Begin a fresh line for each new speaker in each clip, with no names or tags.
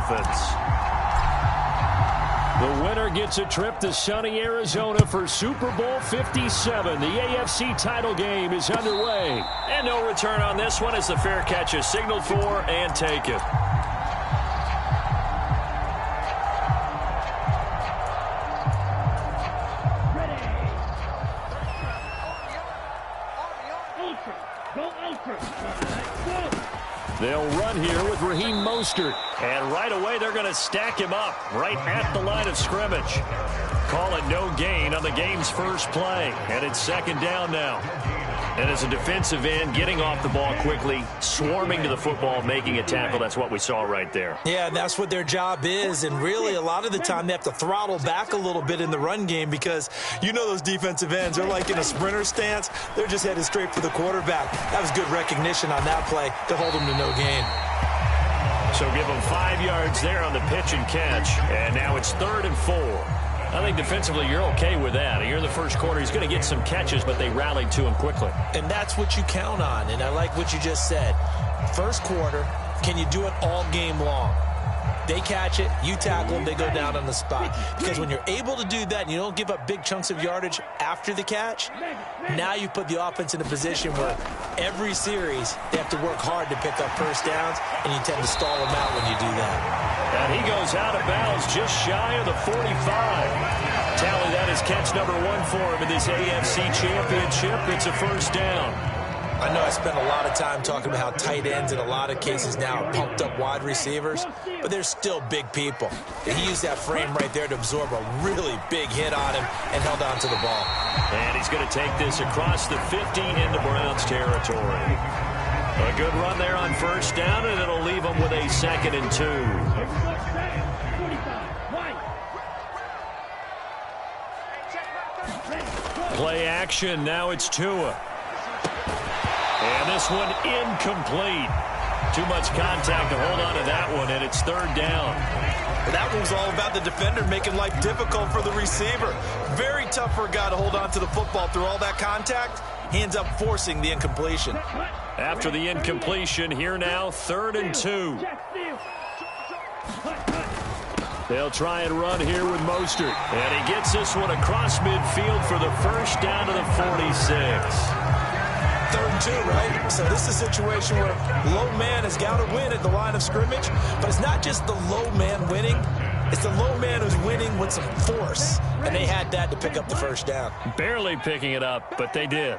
Dolphins. The winner gets a trip to sunny Arizona for Super Bowl 57. The AFC title game is underway.
And no return on this one as the fair catch is signaled for and taken.
They'll run here with Raheem Mostert.
And right away, they're going to stack him up right at the line of scrimmage. Call it no gain on the game's first play. And it's second down now. And as a defensive end, getting off the ball quickly, swarming to the football, making a tackle, that's what we saw right there.
Yeah, that's what their job is. And really, a lot of the time, they have to throttle back a little bit in the run game because you know those defensive ends, they're like in a sprinter stance. They're just headed straight for the quarterback. That was good recognition on that play to hold them to no gain.
So give them 5 yards there on the pitch and catch. And now it's 3rd and 4. I think defensively you're okay with that. Here in the first quarter, he's going to get some catches, but they rallied to him quickly.
And that's what you count on, and I like what you just said. First quarter, can you do it all game long? They catch it, you tackle them, they go down on the spot. Because when you're able to do that and you don't give up big chunks of yardage after the catch, now you put the offense in a position where every series they have to work hard to pick up first downs, and you tend to stall them out when you do that.
And he goes out of bounds just shy of the 45. Tally, that is catch number 1 for him in this AFC Championship. It's a first down.
I know I spent a lot of time talking about how tight ends in a lot of cases now are pumped up wide receivers, but they're still big people. And he used that frame right there to absorb a really big hit on him and held on to the ball.
And he's going to take this across the 50 into Browns territory. A good run there on first down, and it'll leave him with a 2nd and 2. Play action, now it's Tua. And this one incomplete. Too much contact to hold on to that one, and it's 3rd down.
That one was all about the defender making life difficult for the receiver. Very tough for a guy to hold on to the football through all that contact. He ends up forcing the incompletion.
After the incompletion, here now, 3rd and 2. They'll try and run here with Mostert. And he gets this one across midfield for the first down to the 46.
3rd and 2, right? So this is a situation where low man has got to win at the line of scrimmage, but it's not just the low man winning. It's the low man who's winning with some force, and they had that to pick up the first down.
Barely picking it up, but they did.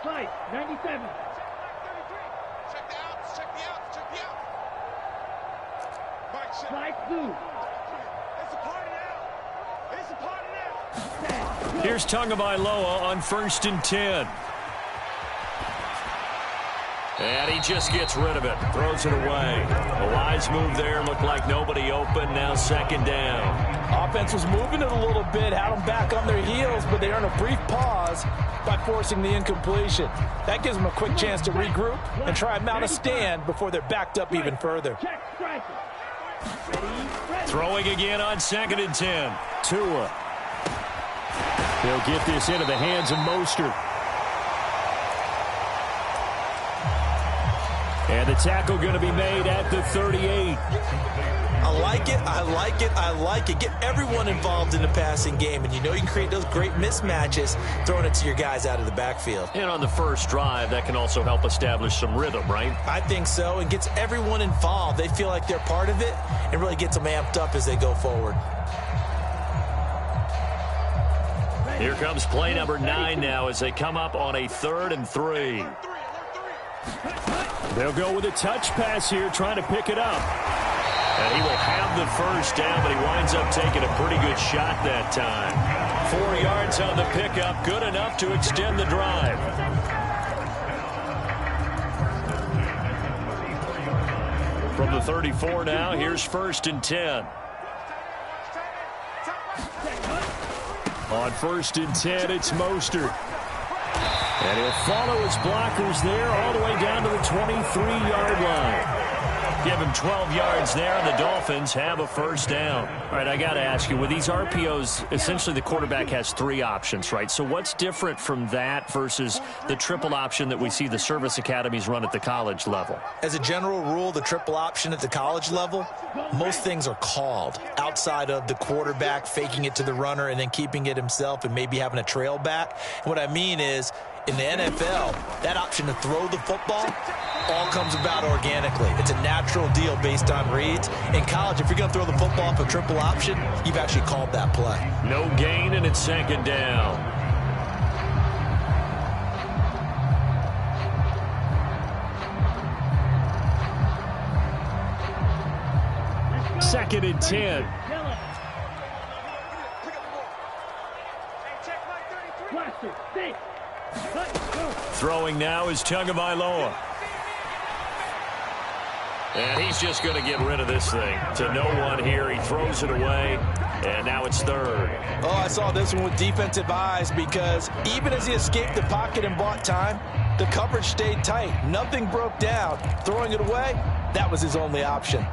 Slide, 97.
Check the outs, check the outs, check the outs. Mike, check.
Slide 2.
It's a party now. It's a party now.
Here's Tagovailoa on 1st and 10. And he just gets rid of it, throws it away. A wise move there, looked like nobody open, now 2nd down.
Offense was moving it a little bit, had them back on their heels, but they earned a brief pause by forcing the incompletion. That gives them a quick chance to regroup and try and mount a stand before they're backed up even further.
Throwing again on 2nd and 10. Tua. He'll get this into the hands of Mostert. And the tackle going to be made at the 38.
I like it, I like it, I like it. Get everyone involved in the passing game, and you know you can create those great mismatches throwing it to your guys out of the backfield.
And on the first drive, that can also help establish some rhythm, right?
I think so, and gets everyone involved. They feel like they're part of it and really gets them amped up as they go forward.
Here comes play number 9 now as they come up on a 3rd and 3. They'll go with a touch pass here, trying to pick it up. And he will have the first down, but he winds up taking a pretty good shot that time. 4 yards on the pickup, good enough to extend the drive. From the 34 now, here's 1st and 10. On 1st and 10, it's Mostert. And he'll follow his blockers there all the way down to the 23-yard line. Give him 12 yards there, and the Dolphins have a first down. All right, I got to ask you, with these RPOs, essentially the quarterback has 3 options, right? So what's different from that versus the triple option that we see the service academies run at the college level?
As a general rule, the triple option at the college level, most things are called outside of the quarterback faking it to the runner and then keeping it himself and maybe having a trail back. And what I mean is, in the NFL, that option to throw the football all comes about organically. It's a natural deal based on reads. In college, if you're going to throw the football off a triple option, you've actually called that play.
No gain, and it's second down.
Second and 10.
Throwing now is Tagovailoa. And he's just going to get rid of this thing to no one here. He throws it away, and now it's third.
Oh, I saw this one with defensive eyes because even as he escaped the pocket and bought time, the coverage stayed tight. Nothing broke down. Throwing it away, that was his only option.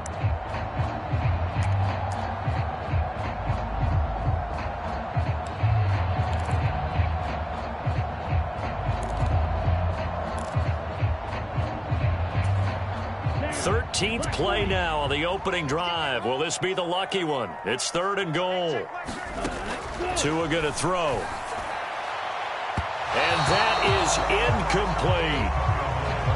Thirteenth play now on the opening drive. Will this be the lucky one? It's third and goal. Tua going to throw. And that is incomplete.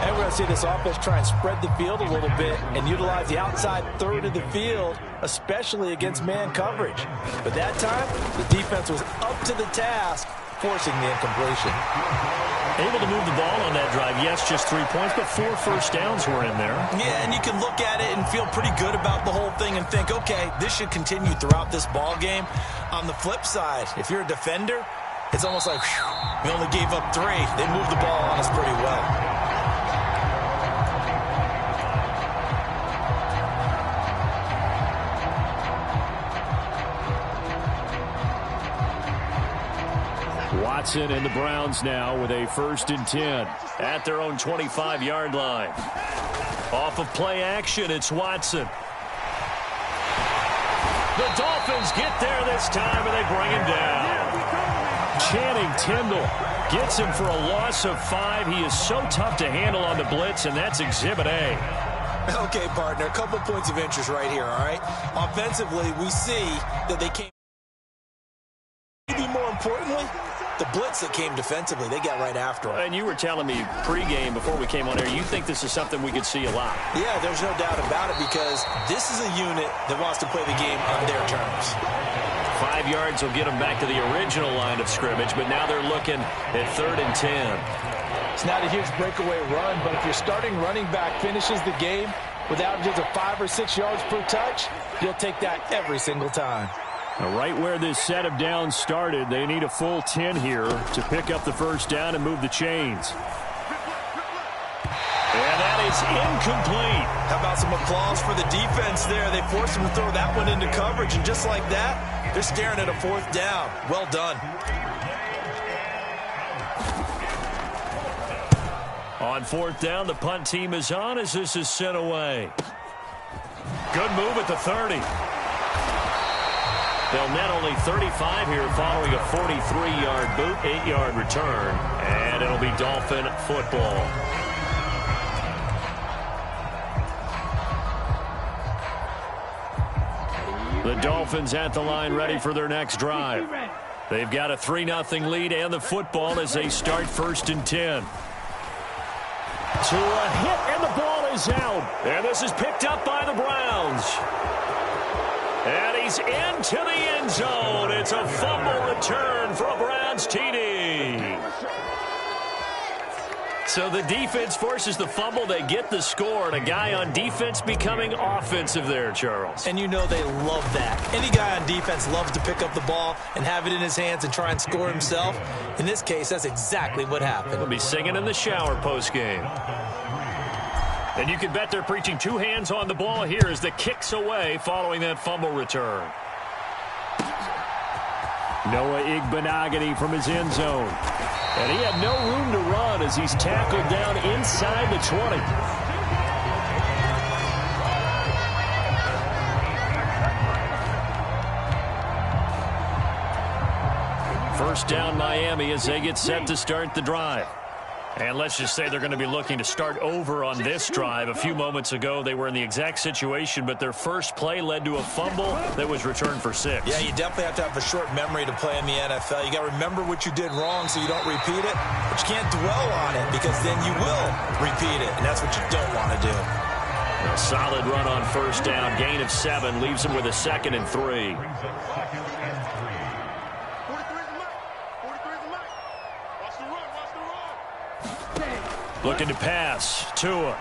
And we're going to see this offense try and spread the field a little bit and utilize the outside third of the field, especially against man coverage. But that time, the defense was up to the task, forcing the incompletion.
Able to move the ball on that drive. Yes, just 3 points, but 4 first downs were in there.
Yeah, and you can look at it and feel pretty good about the whole thing and think, okay, this should continue throughout this ball game. On the flip side, if you're a defender, it's almost like, whew, we only gave up 3. They moved the ball on us pretty well.
Watson and the Browns now with a first and 10
at their own 25-yard line. Off of play action, it's Watson. The Dolphins get there this time, and they bring him down.
Channing Tindall gets him for a loss of 5. He is so tough to handle on the blitz, and that's Exhibit A.
Okay, partner, a couple points of interest right here, all right? Offensively, we see that they came. Maybe more importantly, the blitz that came defensively, they got right after him.
And you were telling me pregame before we came on air, you think this is something we could see a lot.
Yeah, there's no doubt about it because this is a unit that wants to play the game on their terms.
5 yards will get them back to the original line of scrimmage, but now they're looking at third and 10.
It's not a huge breakaway run, but if your starting running back finishes the game with averages of 5 or 6 yards per touch, you'll take that every single time.
Now, right where this set of downs started, they need a full 10 here to pick up the first down and move the chains.
And that is incomplete.
How about some applause for the defense there? They forced him to throw that one into coverage, and just like that, they're staring at a fourth down. Well done.
On fourth down, the punt team is on as this is sent away. Good move at the 30. They'll net only 35 here following a 43-yard boot, 8-yard return, and it'll be Dolphin football. The Dolphins at the line ready for their next drive. They've got a 3-0 lead and the football as they start first and 10.
To a hit, and the ball is out.
And this is picked up by the Browns. And he's into the end zone. It's a fumble return for a Browns TD. So the defense forces the fumble. They get the score, and a guy on defense becoming offensive there, Charles.
And you know they love that. Any guy on defense loves to pick up the ball and have it in his hands and try and score himself. In this case, that's exactly what happened.
He'll be singing in the shower postgame. And you can bet they're preaching 2 hands on the ball here as the kick's away following that fumble return.
Noah Igbenogany from his end zone. And he had no room to run as he's tackled down inside the 20. First down Miami as they get set to start the drive.
And let's just say they're going to be looking to start over on this drive. A few moments ago, they were in the exact situation, but their first play led to a fumble that was returned for 6.
Yeah, you definitely have to have a short memory to play in the NFL. You got to remember what you did wrong so you don't repeat it, but you can't dwell on it because then you will repeat it, and that's what you don't want to do.
A solid run on first down. Gain of 7 leaves them with a 2nd and 3.
Looking to pass. Tua.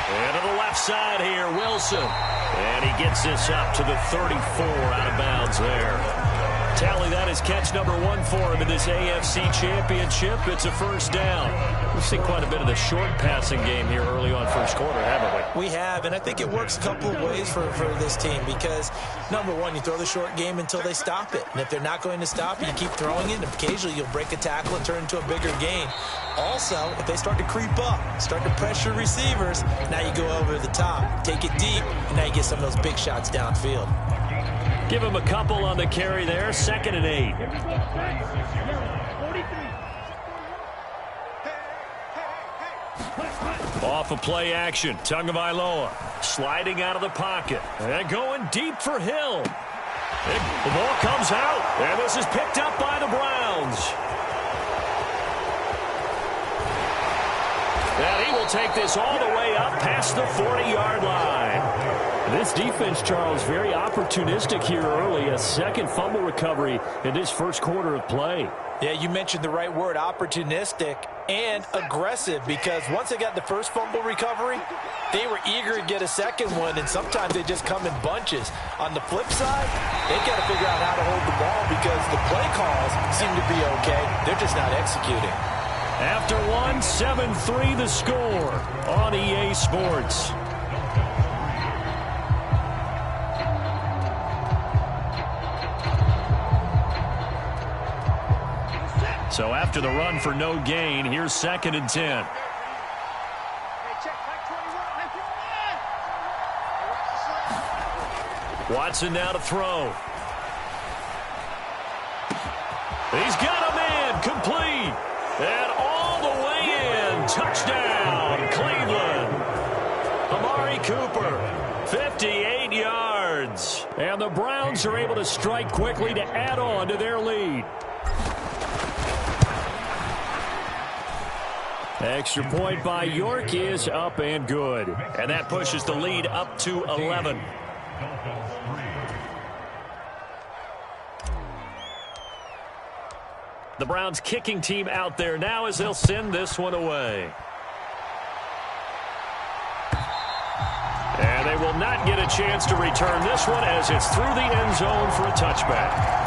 And to the left side here, Wilson. And he gets this up to the 34 out of bounds there. Tally, that is catch number 1 for him in this AFC Championship. It's a first down. We've seen quite a bit of the short passing game here early on first quarter, haven't we?
We have, and I think it works a couple of ways for this team because, number one, you throw the short game until they stop it. And if they're not going to stop it, you keep throwing it, and occasionally you'll break a tackle and turn into a bigger gain. Also, if they start to creep up, start to pressure receivers, now you go over the top, take it deep, and now you get some of those big shots downfield.
Give him a couple on the carry there. 2nd and 8.
Off of play action. Tagovailoa sliding out of the pocket. And going deep for Hill. The ball comes out. And this is picked up by the Browns.
And he will take this all the way up past the 40-yard line. This defense, Charles, very opportunistic here early. A second fumble recovery in this first quarter of play.
Yeah, you mentioned the right word, opportunistic and aggressive, because once they got the first fumble recovery, they were eager to get a second one, and sometimes they just come in bunches. On the flip side, they've got to figure out how to hold the ball because the play calls seem to be okay. They're just not executing.
After 1, 7-3 the score on EA Sports. So after the run for no gain, here's 2nd and 10.
Watson now to throw. He's got a man complete. And all the way in. Touchdown, Cleveland. Amari Cooper, 58 yards.
And the Browns are able to strike quickly to add on to their lead. Extra point by York is up and good.
And that pushes the lead up to 11. The Browns kicking team out there now as they'll send this one away. And they will not get a chance to return this one as it's through the end zone for a touchback.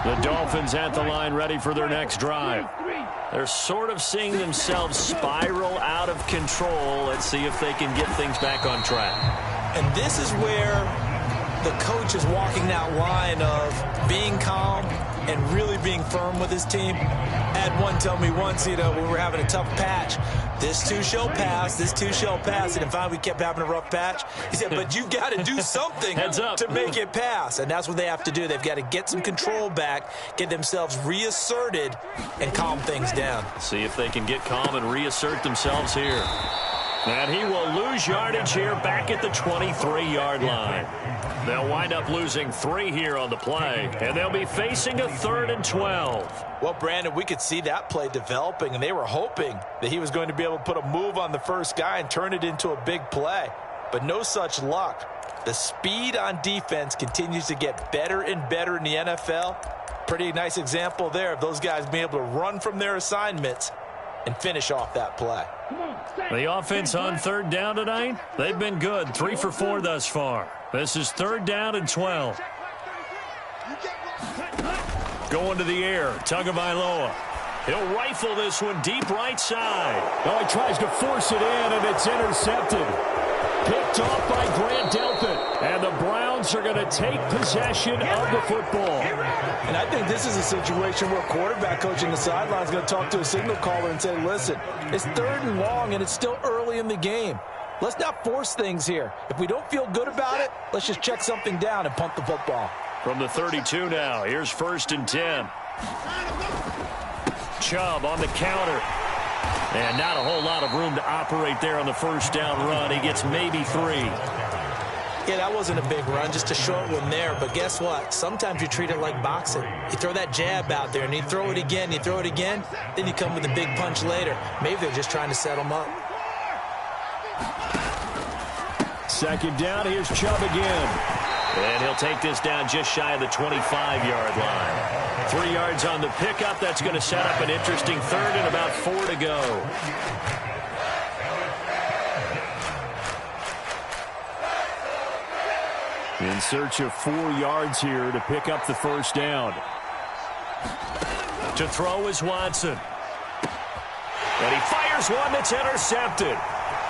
The Dolphins at the line ready for their next drive. They're sort of seeing themselves spiral out of control. Let's see if they can get things back on track.
And this is where the coach is walking that line of being calm and really being firm with his team. I had one tell me once, when we were having a tough patch, this too shall pass, this too shall pass. And finally we kept having a rough patch. He said, but you've got to do something to make it pass. And that's what they have to do. They've got to get some control back, get themselves reasserted, and calm things down.
See if they can get calm and reassert themselves here. And he will lose yardage here back at the 23-yard line.
They'll wind up losing 3 here on the play, and they'll be facing a 3rd and 12.
Well, Brandon, we could see that play developing, and they were hoping that he was going to be able to put a move on the first guy and turn it into a big play. But no such luck. The speed on defense continues to get better and better in the NFL. Pretty nice example there of those guys being able to run from their assignments and finish off that play.
The offense on 3rd down tonight, they've been good. 3 for 4 thus far. This is 3rd down and 12.
Going to the air, Tagovailoa. He'll rifle this one deep right side.
Oh, he tries to force it in, and it's intercepted. Picked off by Grant Delpit. And the Browns are going to take possession of the football.
And I think this is a situation where quarterback coach in the sideline is going to talk to a signal caller and say, listen, it's 3rd and long, and it's still early in the game. Let's not force things here. If we don't feel good about it, let's just check something down and punt the football.
From the 32 now, here's 1st and 10. Chubb on the counter. And not a whole lot of room to operate there on the first down run. He gets maybe 3.
Yeah, that wasn't a big run, just a short one there. But guess what? Sometimes you treat it like boxing. You throw that jab out there, and you throw it again, you throw it again, then you come with a big punch later. Maybe they're just trying to set them up.
2nd down, here's Chubb again.
And he'll take this down just shy of the 25-yard line. 3 yards on the pickup. That's going to set up an interesting 3rd and about 4 to go.
In search of 4 yards here to pick up the 1st down.
To throw is Watson. And he fires one that's intercepted.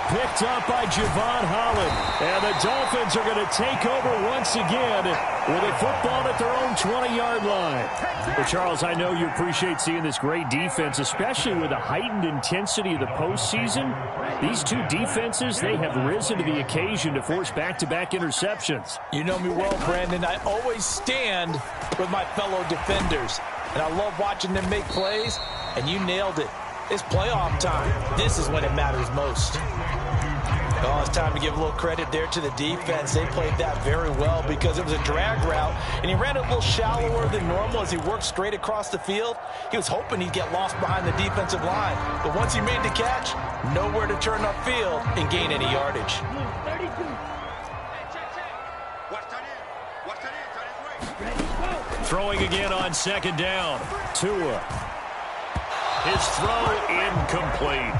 Picked up by Javon Holland. And the Dolphins are going to take over once again with a football at their own 20-yard line. Well, Charles, I know you appreciate seeing this great defense, especially with the heightened intensity of the postseason. These two defenses, they have risen to the occasion to force back-to-back interceptions.
You know me well, Brandon. I always stand with my fellow defenders. And I love watching them make plays, and you nailed it. It's playoff time. This is when it matters most. Oh, it's time to give a little credit there to the defense. They played that very well because it was a drag route, and he ran a little shallower than normal as he worked straight across the field. He was hoping he'd get lost behind the defensive line, but once he made the catch, nowhere to turn upfield and gain any yardage.
32.
Throwing again on 2nd down. Tua. His throw incomplete.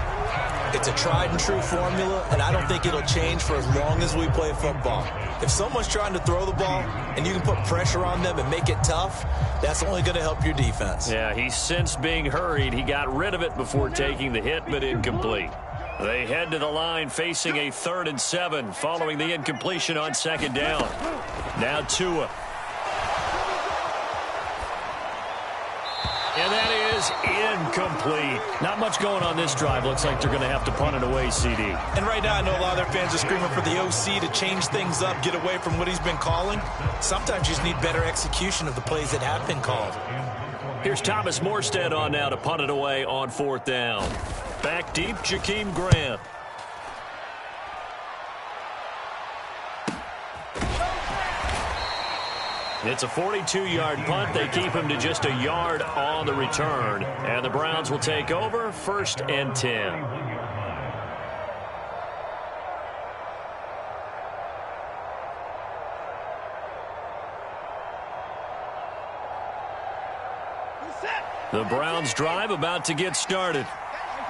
It's a tried-and-true formula, and I don't think it'll change for as long as we play football. If someone's trying to throw the ball and you can put pressure on them and make it tough, that's only going to help your defense.
Yeah, he sensed being hurried. He got rid of it before taking the hit, but incomplete. They head to the line facing a 3rd and 7 following the incompletion on 2nd down. Now Tua. And that is incomplete. Not much going on this drive. Looks like they're going to have to punt it away, CD.
And right now I know a lot of their fans are screaming for the OC to change things up, get away from what he's been calling. Sometimes you just need better execution of the plays that have been called.
Here's Thomas Morstead on now to punt it away on 4th down. Back deep, Jakeem Grant. It's a 42-yard punt. They keep him to just a yard on the return. And the Browns will take over 1st and 10. The Browns drive about to get started.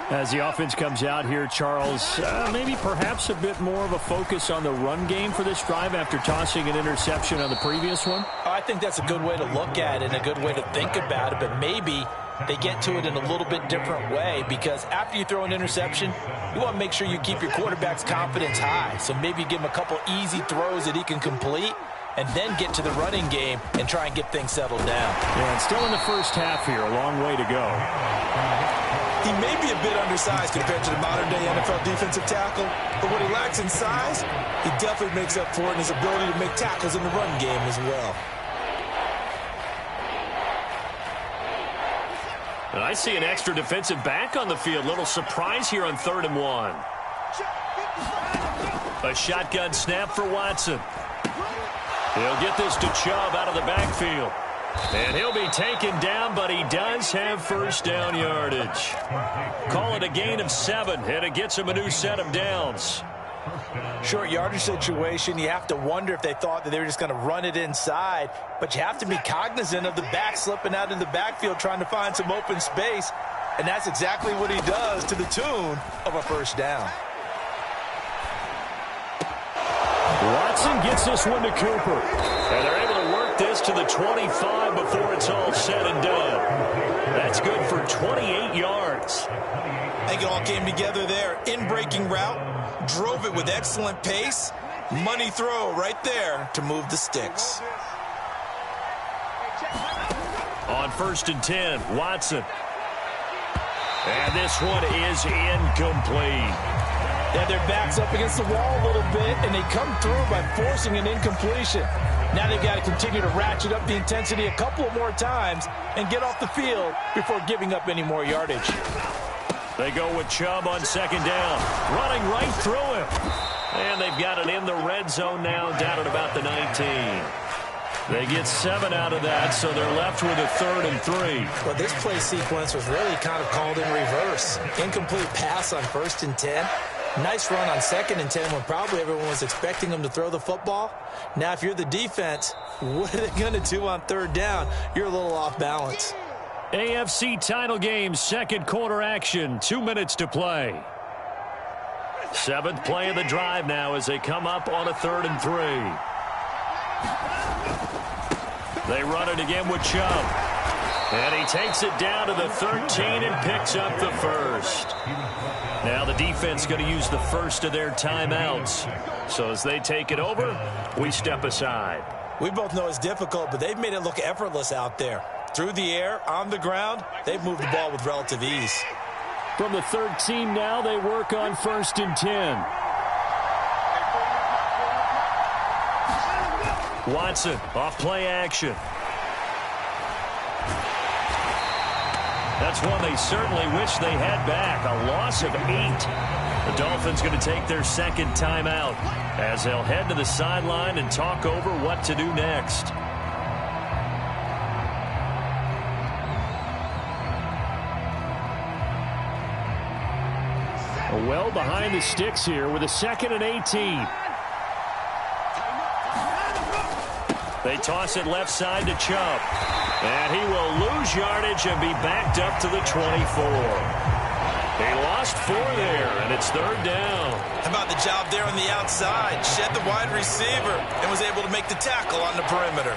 As the offense comes out here, Charles, maybe perhaps a bit more of a focus on the run game for this drive after tossing an interception on the previous one?
I think that's a good way to look at it and a good way to think about it, but maybe they get to it in a little bit different way because after you throw an interception, you want to make sure you keep your quarterback's confidence high. So maybe give him a couple easy throws that he can complete and then get to the running game and try and get things settled down.
Yeah, and still in the first half here, a long way to go.
He may be a bit undersized compared to the modern-day NFL defensive tackle, but what he lacks in size, he definitely makes up for it in his ability to make tackles in the run game as well.
And I see an extra defensive back on the field. Little surprise here on 3rd and 1. A shotgun snap for Watson. He'll get this to Chubb out of the backfield. And he'll be taken down, but he does have 1st down yardage. Call it a gain of 7, and it gets him a new set of downs.
Short yardage situation, you have to wonder if they thought that they were just going to run it inside, but you have to be cognizant of the back slipping out in the backfield trying to find some open space, and that's exactly what he does to the tune of a 1st down.
Watson gets this one to Cooper.
And they're able to work this to the 25 before it's all said and done. That's good for 28 yards.
I think it all came together there. In-breaking route, drove it with excellent pace. Money throw right there to move the sticks.
On 1st and 10, Watson. And this one is incomplete.
Yeah, their back's up against the wall a little bit, and they come through by forcing an incompletion. Now they've got to continue to ratchet up the intensity a couple more times and get off the field before giving up any more yardage.
They go with Chubb on second down, running right through him. And they've got it in the red zone now, down at about the 19. They get 7 out of that, so they're left with a 3rd and 3.
Well, this play sequence was really kind of called in reverse. Incomplete pass on 1st and 10. Nice run on 2nd and 10 when probably everyone was expecting them to throw the football. Now, if you're the defense, what are they going to do on 3rd down? You're a little off balance.
AFC title game, second quarter action. 2 minutes to play.
7th play of the drive now as they come up on a 3rd and 3. They run it again with Chubb. And he takes it down to the 13 and picks up the first. Now the defense going to use the first of their timeouts. So as they take it over, we step aside.
We both know it's difficult, but they've made it look effortless out there. Through the air, on the ground, they've moved the ball with relative ease.
From the 13 now, they work on 1st and 10.
Watson off play action. That's one they certainly wish they had back. A loss of 8. The Dolphins going to take their 2nd timeout as they'll head to the sideline and talk over what to do next.
Well behind the sticks here with a 2nd and 18.
They toss it left side to Chubb. And he will lose yardage and be backed up to the 24. He lost 4 there, and it's 3rd down.
How about the job there on the outside? Shed the wide receiver and was able to make the tackle on the perimeter.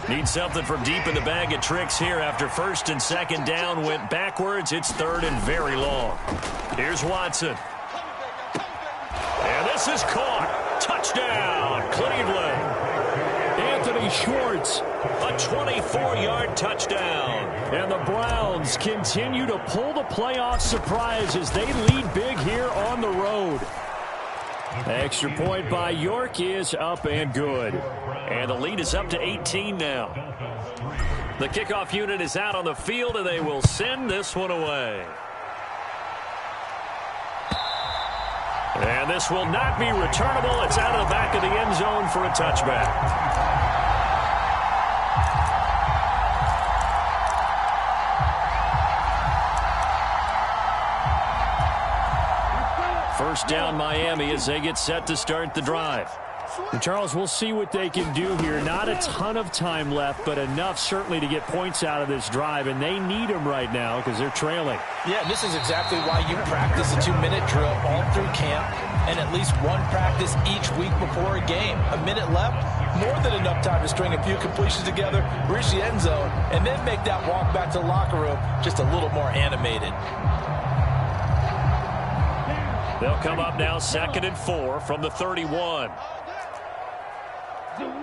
Need something from deep in the bag of tricks here after 1st and 2nd down went backwards. It's 3rd and very long. Here's Watson. And this is caught. Touchdown, Cleveland.
Anthony Schwartz.
A 24-yard touchdown.
And the Browns continue to pull the playoff surprise as they lead big here on the road. Extra point by York is up and good.
And the lead is up to 18 now. The kickoff unit is out on the field, and they will send this one away. And this will not be returnable. It's out of the back of the end zone for a touchback. First down, Miami, as they get set to start the drive.
And Charles, we'll see what they can do here. Not a ton of time left, but enough certainly to get points out of this drive, and they need them right now because they're trailing.
Yeah, this is exactly why you practice a 2-minute drill all through camp and at least one practice each week before a game. A minute left, more than enough time to string a few completions together, reach the end zone, and then make that walk back to the locker room just a little more animated.
They'll come up now 2nd and 4 from the 31.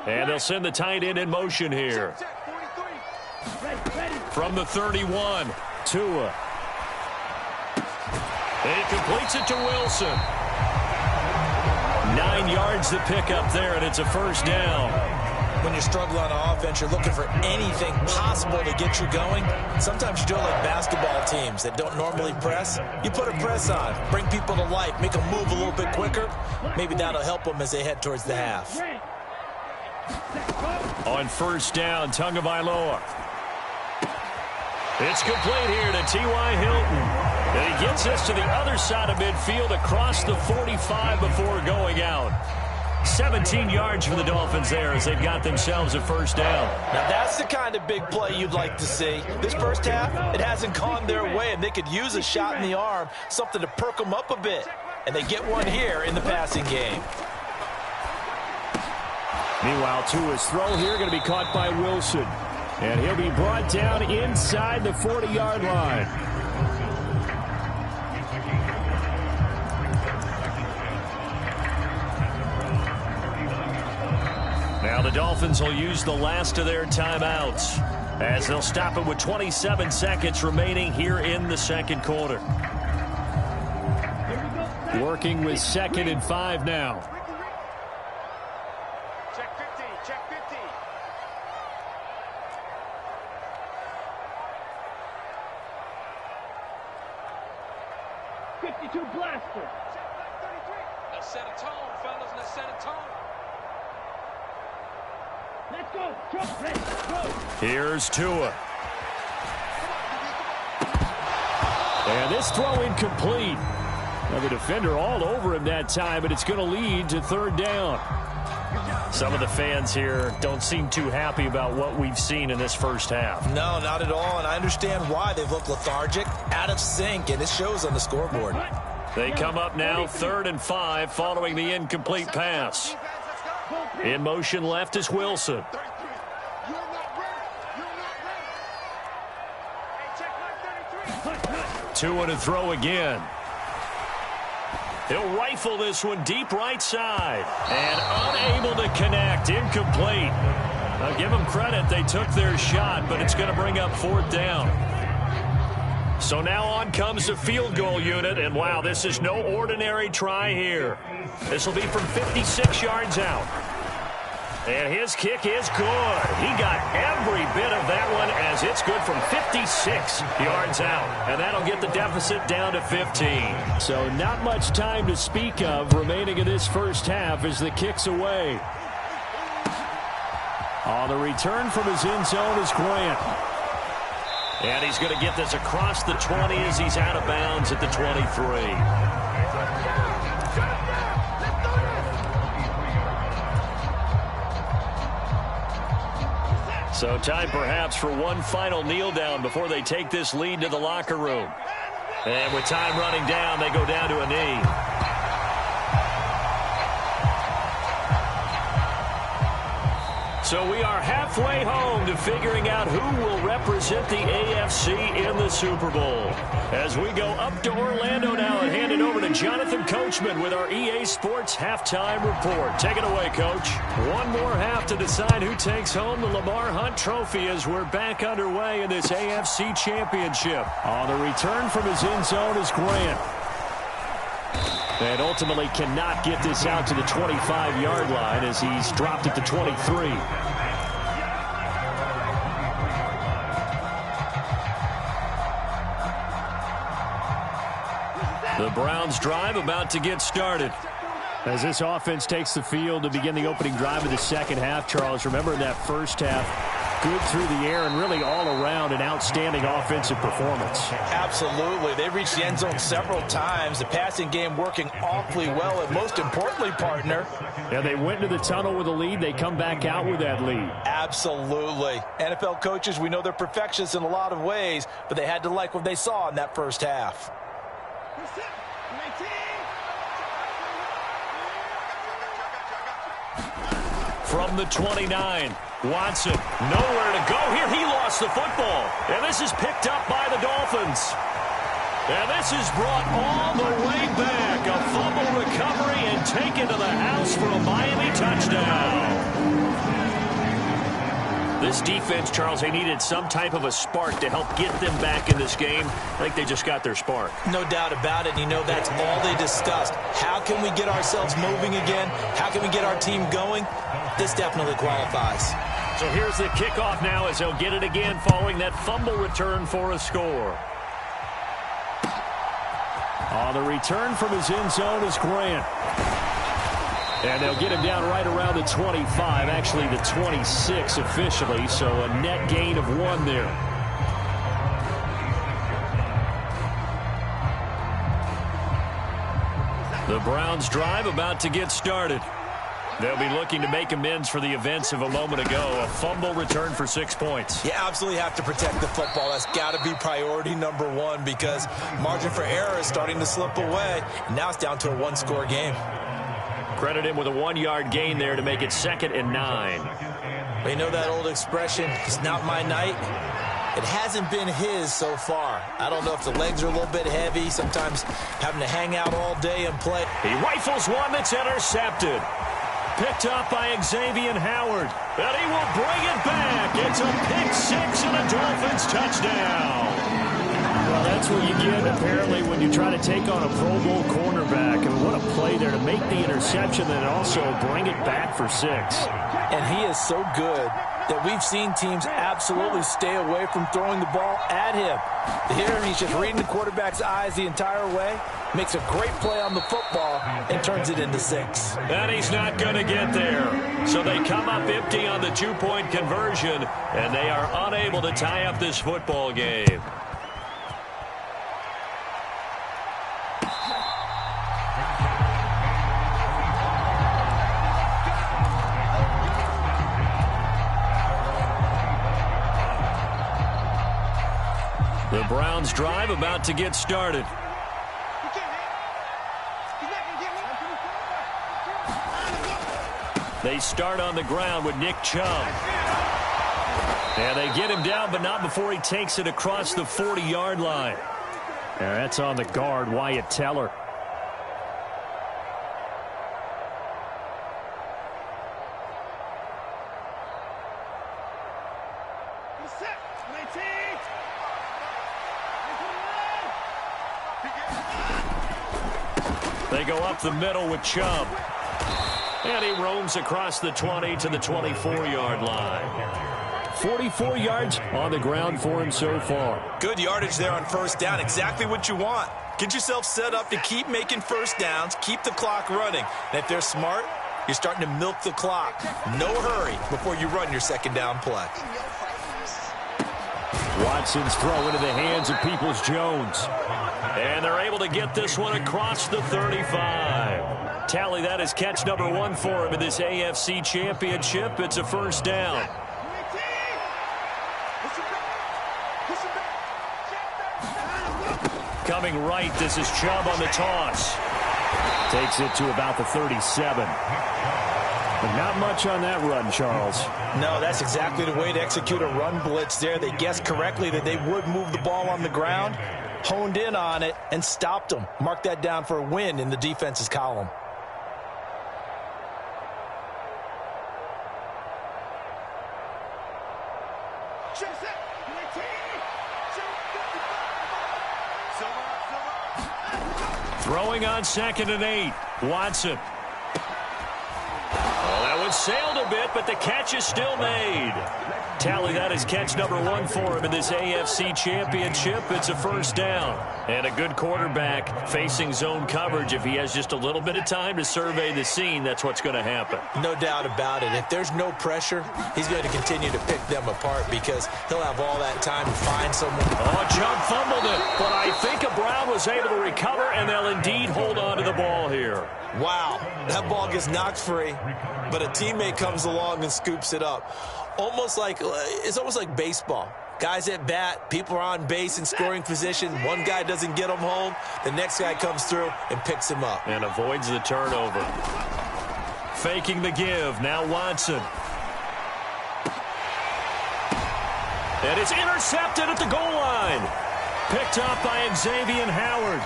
And they'll send the tight end in motion here. From the 31, Tua. He completes it to Wilson. 9 yards to pick up there, and it's a first down.
When you're struggling on offense, you're looking for anything possible to get you going. Sometimes you do it like basketball teams that don't normally press. You put a press on, bring people to life, make them move a little bit quicker. Maybe that'll help them as they head towards the half.
On first down, Tagovailoa. It's complete here to T.Y. Hilton. And he gets this to the other side of midfield across the 45 before going out. 17 yards for the Dolphins there as they've got themselves a first down.
Now that's the kind of big play you'd like to see. This first half, it hasn't gone their way, and they could use a shot in the arm, something to perk them up a bit. And they get one here in the passing game.
Meanwhile, Tua's throw here going to be caught by Wilson. And he'll be brought down inside the 40-yard line.
Now the Dolphins will use the last of their timeouts. as they'll stop it with 27 seconds remaining here in the second quarter.
Working with 2nd and 5 now.
Check 50, check 50.
52 blaster.
Check back 33. Let's set a tone, fellas. Let's set a tone.
Let's go. Trump, ready, go.
Here's Tua.
And this throw incomplete. Now the defender all over him that time, but it's going to lead to 3rd down.
Some of the fans here don't seem too happy about what we've seen in this first half.
No, not at all, and I understand why. They've looked lethargic, out of sync, and it shows on the scoreboard.
They come up now 3rd and 5 following the incomplete pass. In motion left is Wilson.
33. You're not ready. You're not ready. Hey, check my 33.
Tua to throw again. He'll rifle this one deep right side. And unable to connect. Incomplete. I'll give them credit. They took their shot, but it's going to bring up 4th down. So now on comes the field goal unit. And, wow, this is no ordinary try here. This will be from 56 yards out. And his kick is good. He got every bit of that one as it's good from 56 yards out. And that'll get the deficit down to 15.
So not much time to speak of remaining in this first half as the kick's away. On the return from his end zone is Grant.
And he's going to get this across the 20 as he's out of bounds at the 23. So time perhaps for one final kneel down before they take this lead to the locker room. And with time running down, they go down to a knee. So we are halfway home to figuring out who will represent the AFC in the Super Bowl. As we go up to Orlando now and hand it over to Jonathan Coachman with our EA Sports Halftime Report. Take it away, Coach.
One more half to decide who takes home the Lamar Hunt Trophy as we're back underway in this AFC Championship. On the return from his end zone is Grant. And ultimately cannot get this out to the 25-yard line as he's dropped at the 23.
The Browns drive about to get started.
As this offense takes the field to begin the opening drive of the second half, Charles, remember in that first half, good through the air and really all around an outstanding offensive performance.
Absolutely. They reached the end zone several times. The passing game working awfully well, and most importantly, partner.
Yeah, they went into the tunnel with a lead. They come back out with that lead.
Absolutely. NFL coaches, we know they're perfectionists in a lot of ways, but they had to like what they saw in that first half.
From the 29, Watson, nowhere to go here. He lost the football. And this is picked up by the Dolphins. And this is brought all the way back. A fumble recovery and taken to the house for a Miami touchdown. This defense, Charles, they needed some type of a spark to help get them back in this game. I think they just got their spark.
No doubt about it. You know, that's all they discussed. How can we get ourselves moving again? How can we get our team going? This definitely qualifies.
So here's the kickoff now as they'll get it again following that fumble return for a score.
On the return from his end zone is Grant. And they'll get him down right around the 25, actually the 26 officially, so a net gain of 1 there.
The Browns drive about to get started. They'll be looking to make amends for the events of a moment ago. A fumble return for 6 points.
You absolutely have to protect the football. That's got to be priority number 1 because margin for error is starting to slip away. And now it's down to a 1-score game.
Credit him with a 1-yard gain there to make it 2nd and 9.
You know that old expression, it's not my night? It hasn't been his so far. I don't know if the legs are a little bit heavy, sometimes having to hang out all day and play.
He rifles one that's intercepted. Picked up by Xavier Howard. And he will bring it back. It's a pick six and a Dolphins touchdown.
Well, that's what you get, apparently, when you try to take on a Pro Bowl cornerback. And what a play there to make the interception and also bring it back for 6.
And he is so good that we've seen teams absolutely stay away from throwing the ball at him. Here, he's just reading the quarterback's eyes the entire way, makes a great play on the football, and turns it into 6.
And he's not going to get there. So they come up empty on the 2-point conversion, and they are unable to tie up this football game. The Browns' drive about to get started. They start on the ground with Nick Chubb. And they get him down, but not before he takes it across the 40-yard line.
And that's on the guard, Wyatt Teller.
They go up the middle with Chubb. And he roams across the 20 to the 24-yard line.
44 yards on the ground for him so far.
Good yardage there on first down. Exactly what you want. Get yourself set up to keep making first downs, keep the clock running. And if they're smart, you're starting to milk the clock. No hurry before you run your second down play.
Watson's throw into the hands of Peoples-Jones.
And they're able to get this one across the 35. Tally, that is catch number 1 for him in this AFC Championship. It's a first down. Coming right, this is Chubb on the toss.
Takes it to about the 37. But not much on that run, Charles.
No, that's exactly the way to execute a run blitz there. They guessed correctly that they would move the ball on the ground, honed in on it, and stopped them. Mark that down for a win in the defense's column.
Throwing on 2nd and 8. Watson. Well, that one sailed a bit, but the catch is still made. Tally, that is catch number 1 for him in this AFC Championship. It's a first down. And a good quarterback facing zone coverage. If he has just a little bit of time to survey the scene, that's what's going to happen.
No doubt about it. If there's no pressure, he's going to continue to pick them apart because he'll have all that time to find someone.
Oh, Chubb fumbled it, but I think a Brown was able to recover, and they'll indeed hold on to the ball here.
Wow, that ball gets knocked free, but a teammate comes along and scoops it up. It's almost like baseball. Guys at bat, people are on base in scoring position. One guy doesn't get him home. The next guy comes through and picks him up.
And avoids the turnover. Faking the give. Now Watson. And it's intercepted at the goal line. Picked up by Xavier Howard.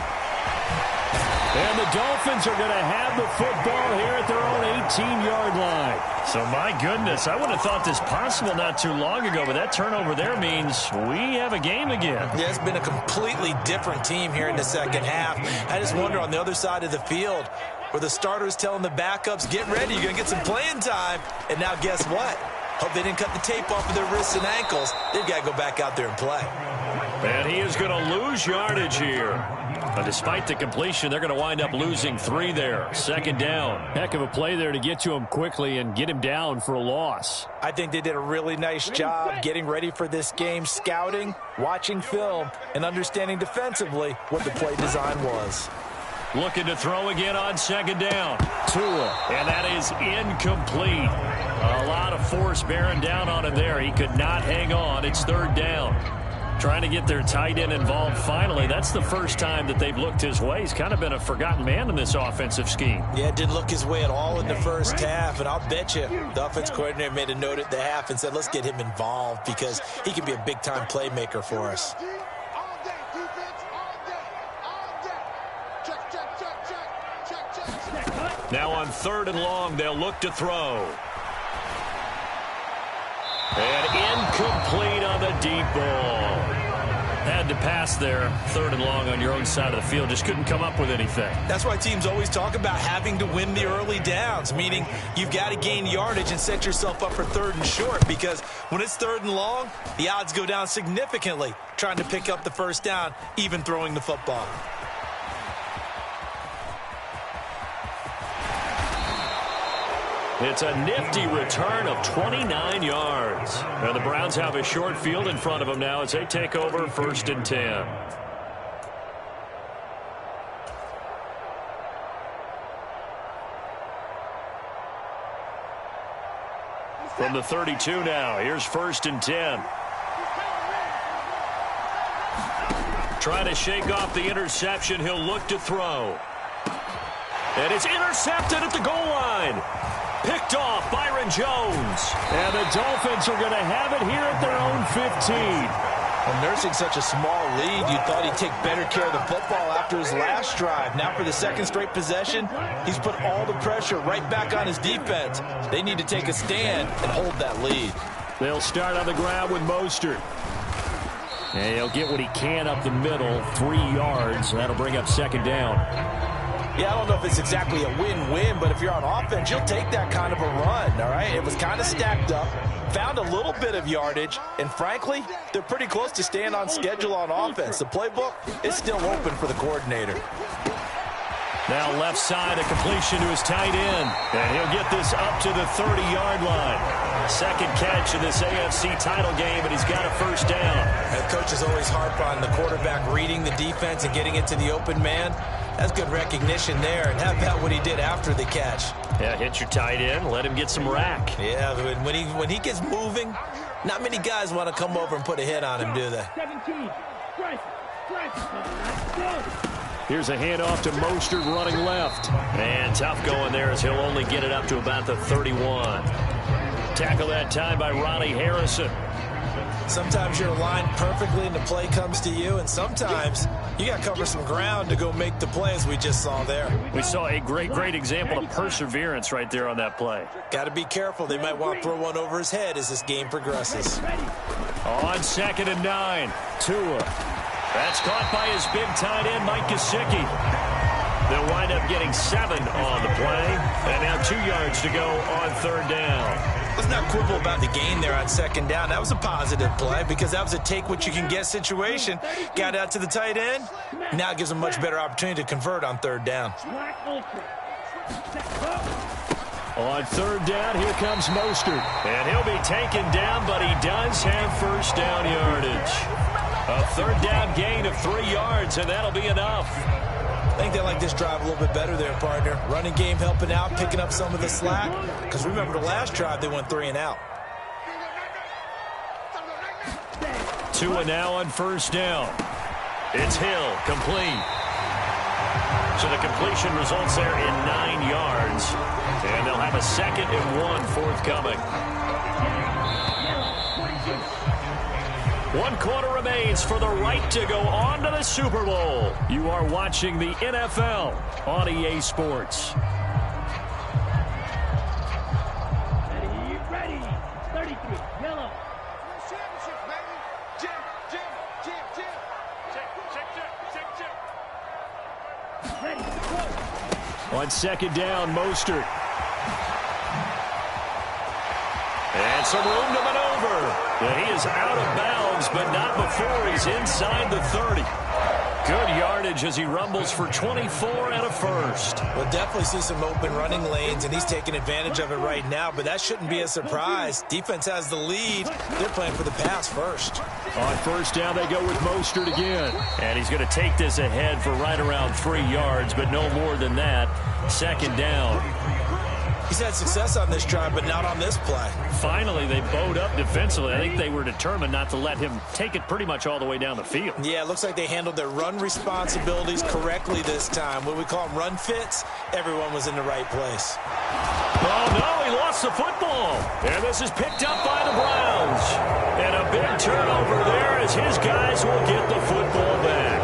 And the Dolphins are going to have the football here at their own 18-yard line. So, my goodness, I would have thought this possible not too long ago, but that turnover there means we have a game again.
Yeah, it's been a completely different team here in the second half. I just wonder on the other side of the field where the starters telling the backups, get ready, you're going to get some playing time. And now guess what? Hope they didn't cut the tape off of their wrists and ankles. They've got to go back out there and play.
And he is going to lose yardage here. But despite the completion, they're going to wind up losing 3 there. Second down.
Heck of a play there to get to him quickly and get him down for a loss.
I think they did a really nice job getting ready for this game, scouting, watching film, and understanding defensively what the play design was.
Looking to throw again on second down. Tua. And that is incomplete. A lot of force bearing down on him there. He could not hang on. It's third down. Trying to get their tight end involved finally. That's the first time that they've looked his way. He's kind of been a forgotten man in this offensive scheme.
Yeah, it didn't look his way at all in the first half. And I'll bet you the offense coordinator made a note at the half and said, let's get him involved because he can be a big-time playmaker for us.
Now on 3rd and long, they'll look to throw. And incomplete on the deep ball. Had to pass there, 3rd and long on your own side of the field. Just couldn't come up with anything.
That's why teams always talk about having to win the early downs, meaning you've got to gain yardage and set yourself up for 3rd and short, because when it's 3rd and long, the odds go down significantly trying to pick up the first down, even throwing the football.
It's a nifty return of 29 yards. And the Browns have a short field in front of them now as they take over 1st and 10. From the 32 now, here's 1st and 10. Trying to shake off the interception, he'll look to throw. And it's intercepted at the goal line. Picked off Byron Jones.
And the Dolphins are going to have it here at their own 15.
Well, nursing such a small lead, you thought he'd take better care of the football after his last drive. Now for the 2nd straight possession, he's put all the pressure right back on his defense. They need to take a stand and hold that lead.
They'll start on the ground with Mostert. And he'll get what he can up the middle, 3 yards. That'll bring up 2nd down.
Yeah, I don't know if it's exactly a win-win, but if you're on offense, you'll take that kind of a run, all right? It was kind of stacked up, found a little bit of yardage, and frankly, they're pretty close to staying on schedule on offense. The playbook is still open for the coordinator.
Now left side, a completion to his tight end. And he'll get this up to the 30-yard line. 2nd catch in this AFC title game, and he's got a 1st down.
And coaches always harp on the quarterback reading the defense and getting it to the open man. That's good recognition there. And how about what he did after the catch?
Yeah, hit your tight end, let him get some rack.
Yeah, when he gets moving, not many guys want to come over and put a hit on him, do they?
17. Strike.
Here's a handoff to Mostert running left.
And tough going there as he'll only get it up to about the 31. Tackle that time by Ronnie Harrison.
Sometimes you're aligned perfectly and the play comes to you, and sometimes you got to cover some ground to go make the play, as we just saw there.
We saw a great example of perseverance right there on that play.
Got to be careful. They might want to throw one over his head as this game progresses.
On 2nd and 9, Tua. That's caught by his big tight end, Mike Gesicki. They'll wind up getting 7 on the play, and now 2 yards to go on 3rd down.
Let's not quibble about the gain there on 2nd down. That was a positive play because that was a take-what-you-can-get situation. Got out to the tight end. Now it gives them much better opportunity to convert on 3rd down.
On 3rd down, here comes Mostert.
And he'll be taken down, but he does have 1st down yardage. A 3rd down gain of 3 yards, and that'll be enough.
I think they like this drive a little bit better there, partner. Running game helping out, picking up some of the slack. Because remember the last drive, they went 3 and out.
Tua now on 1st down. It's Hill, complete. So the completion results there in 9 yards. And they'll have a 2nd and 1 forthcoming. 1 quarter remains for the right to go on to the Super Bowl. You are watching the NFL on EA Sports.
Ready. 33. Yellow. Ready. Go.
On 2nd down, Mostert.
And some room to maneuver. And he is out of bounds, but not before he's inside the 30. Good yardage as he rumbles for 24 and a 1st.
We'll definitely see some open running lanes, and he's taking advantage of it right now, but that shouldn't be a surprise. Defense has the lead. They're playing for the pass first.
On 1st down, they go with Mostert again.
And he's going to take this ahead for right around 3 yards, but no more than that. 2nd down.
He's had success on this drive, but not on this play.
Finally, they bowed up defensively. I think they were determined not to let him take it pretty much all the way down the field.
Yeah, it looks like they handled their run responsibilities correctly this time. What we call them run fits, everyone was in the right place.
Oh, no, he lost the football. And this is picked up by the Browns. And a big turnover there as his guys will get the football back.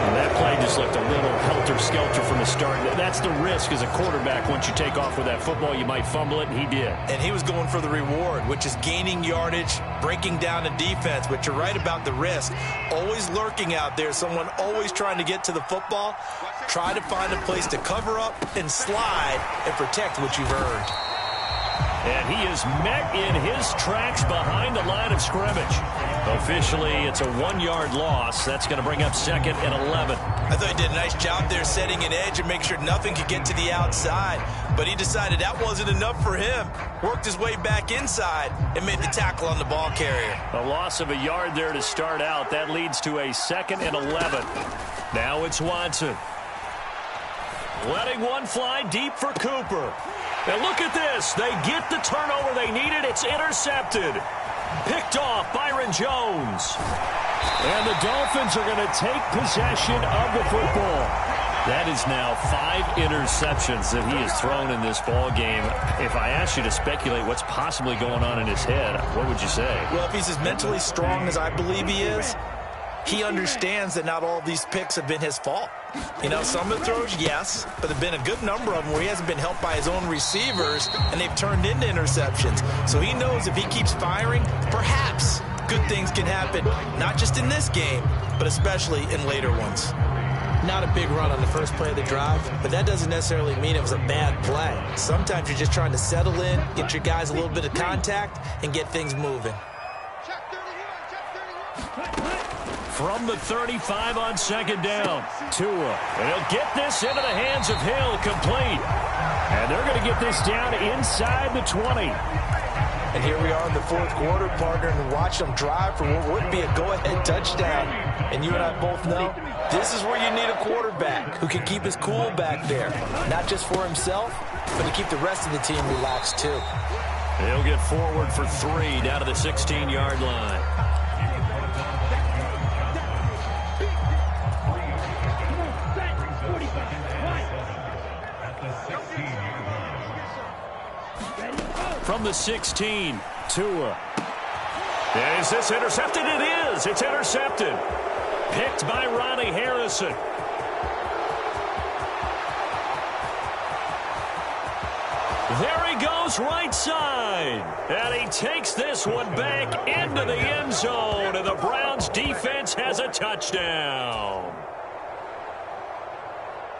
And that play
just looked a little helter-skelter from the start. That's the risk as a quarterback. Once you take off with that football, you might fumble it, and he did.
And he was going for the reward, which is gaining yardage, breaking down the defense. But you're right about the risk. Always lurking out there, someone always trying to get to the football. Try to find a place to cover up and slide and protect what you've earned.
And he is met in his tracks behind the line of scrimmage. Officially, it's a 1-yard loss. That's going to bring up 2nd and 11.
I thought he did a nice job there setting an edge and make sure nothing could get to the outside. But he decided that wasn't enough for him. Worked his way back inside and made the tackle on the ball carrier.
A loss of a yard there to start out. That leads to a 2nd and 11. Now it's Watson. Letting one fly deep for Cooper. And look at this. They get the turnover they needed. It's intercepted. Picked off Byron Jones. And the Dolphins are going to take possession of the football. That is now 5 interceptions that he has thrown in this ball game. If I asked you to speculate what's possibly going on in his head, what would you say?
Well, if he's as mentally strong as I believe he is, he understands that not all of these picks have been his fault. You know, some of the throws, yes, but there have been a good number of them where he hasn't been helped by his own receivers, and they've turned into interceptions. So he knows if he keeps firing, perhaps good things can happen, not just in this game, but especially in later ones. Not a big run on the first play of the drive, but that doesn't necessarily mean it was a bad play. Sometimes you're just trying to settle in, get your guys a little bit of contact, and get things moving.
From the 35 on 2nd down, Tua. And he'll get this into the hands of Hill, complete. And they're going to get this down inside the 20.
And here we are in the 4th quarter, partner, and watch them drive for what would be a go-ahead touchdown. And you and I both know this is where you need a quarterback who can keep his cool back there, not just for himself, but to keep the rest of the team relaxed too.
He'll get forward for 3 down to the 16-yard line. From the 16, Tua. Is this intercepted? It is. It's intercepted. Picked by Ronnie Harrison. There he goes, right side. And he takes this one back into the end zone. And the Browns defense has a touchdown.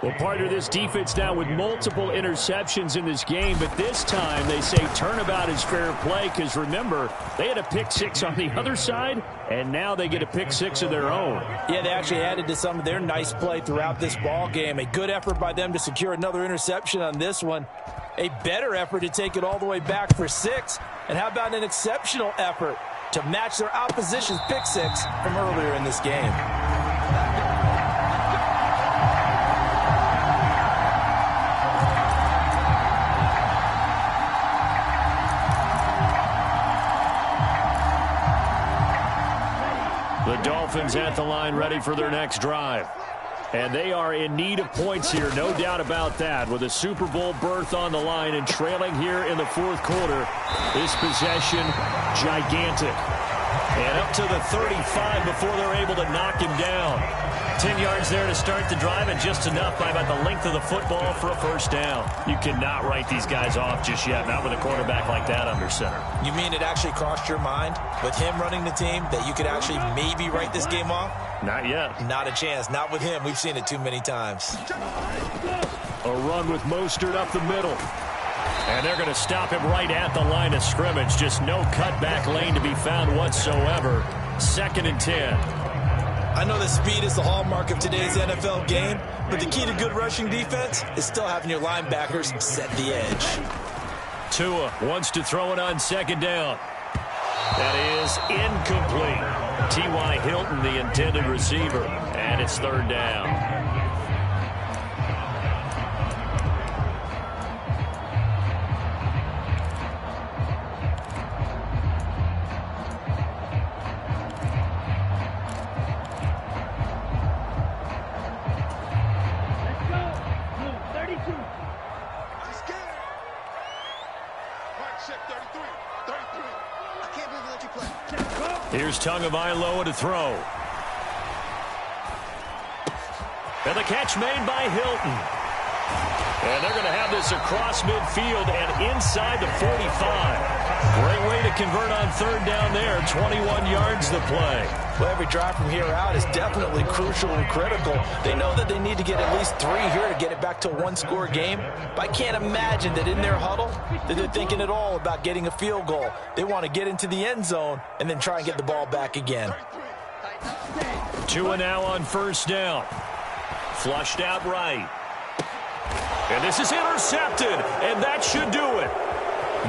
Well, partner, this defense now with multiple interceptions in this game, but this time they say turnabout is fair play because, remember, they had a pick 6 on the other side, and now they get a pick 6 of their own.
Yeah, they actually added to some of their nice play throughout this ball game. A good effort by them to secure another interception on this one. A better effort to take it all the way back for 6. And how about an exceptional effort to match their opposition's pick 6 from earlier in this game?
The Dolphins at the line ready for their next drive. And they are in need of points here, no doubt about that. With a Super Bowl berth on the line and trailing here in the 4th quarter, this possession gigantic. And up to the 35 before they're able to knock him down. 10 yards there to start the drive, and just enough by about the length of the football for a first down. You cannot write these guys off just yet, not with a quarterback like that under center.
You mean it actually crossed your mind with him running the team that you could actually maybe write this game off?
Not yet.
Not a chance. Not with him. We've seen it too many times.
A run with Mostert up the middle. And they're going to stop him right at the line of scrimmage. Just no cutback lane to be found whatsoever. 2nd and 10.
I know that speed is the hallmark of today's NFL game, but the key to good rushing defense is still having your linebackers set the edge.
Tua wants to throw it on 2nd down. That is incomplete. T.Y. Hilton, the intended receiver, and it's 3rd down. Here's Tagovailoa to throw. And
And the catch made by Hilton. And they're going to have this across midfield and inside the 45. Great way to convert on third down there. 21 yards to play.
Well, every drive from here out is definitely crucial and critical. They know that they need to get at least 3 here to get it back to a one-score game. But I can't imagine that in their huddle that they're thinking at all about getting a field goal. They want to get into the end zone and then try and get the ball back again.
2 and now on first down. Flushed out right. And this is intercepted, and that should do it.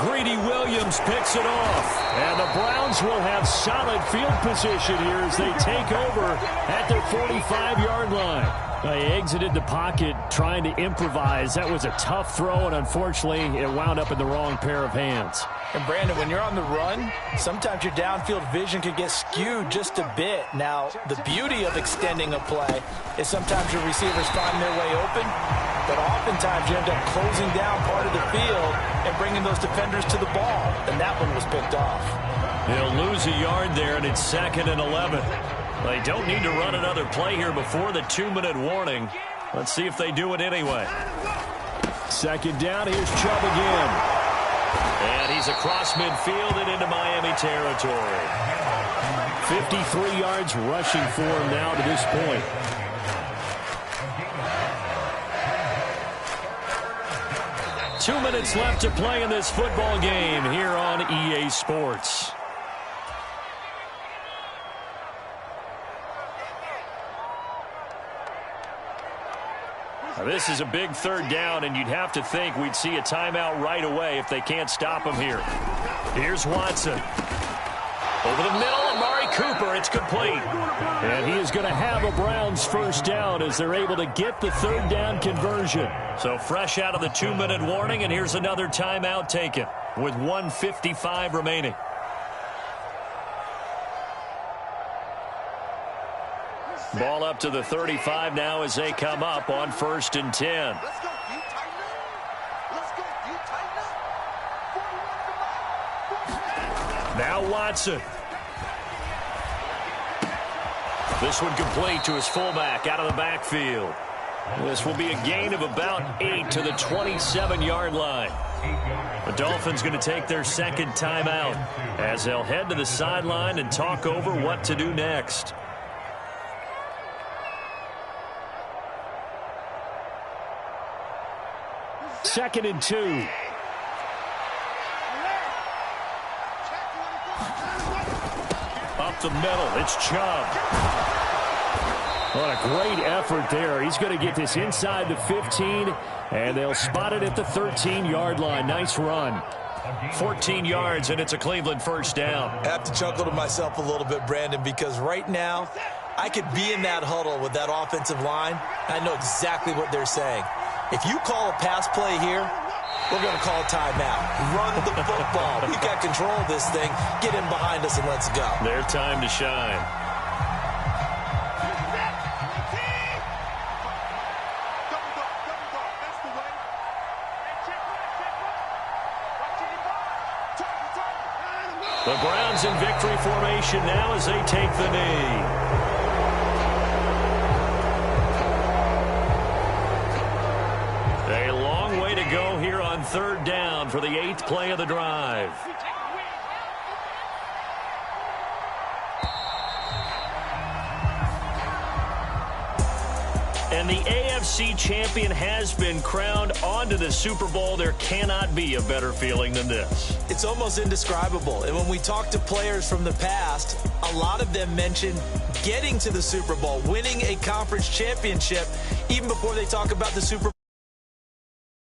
Greedy Williams picks it off. And the Browns will have solid field position here as they take over at their 45-yard line. They exited the pocket trying to improvise. That was a tough throw, and unfortunately, it wound up in the wrong pair of hands.
And Brandon, when you're on the run, sometimes your downfield vision could get skewed just a bit. Now, the beauty of extending a play is sometimes your receivers find their way open, but oftentimes you end up closing down part of the field and bringing those defenders to the ball, and that one was picked off.
They'll lose a yard there, and it's 2nd and 11. They don't need to run another play here before the 2-minute warning. Let's see if they do it anyway.
Second down, here's Chubb again.
And he's across midfield and into Miami territory.
53 yards rushing for him now to this point.
Two minutes left to play in this football game here on EA Sports. Now, this is a big third down, and you'd have to think we'd see a timeout right away if they can't stop him here. Here's Watson. Over the middle, Amari Cooper. It's complete.
And he is going to have a Browns first down as they're able to get the third down conversion.
So fresh out of the 2-minute warning, and here's another timeout taken with 1:55 remaining. Ball up to the 35 now as they come up on 1st and 10.
Let's go, you tighten up. Let's go, you tighten up.
Now Watson. This one complete to his fullback out of the backfield. This will be a gain of about 8 to the 27-yard line. The Dolphins going to take their second timeout as they'll head to the sideline and talk over what to do next.
Second and 2.
Up the middle, it's Chubb.
What a great effort there. He's going to get this inside the 15, and they'll spot it at the 13-yard line. Nice run.
14 yards, and it's a Cleveland first down.
I have to chuckle to myself a little bit, Brandon, because right now I could be in that huddle with that offensive line. I know exactly what they're saying. If you call a pass play here, we're going to call a timeout. Run the football. We got control of this thing. Get in behind us and let's go.
Their time to shine. The Browns in victory formation now as they take the knee. A long way to go here on third down for the 8th play of the drive. And the AFC champion has been crowned onto the Super Bowl. There cannot be a better feeling than this.
It's almost indescribable. And when we talk to players from the past, a lot of them mention getting to the Super Bowl, winning a conference championship, even before they talk about the Super Bowl.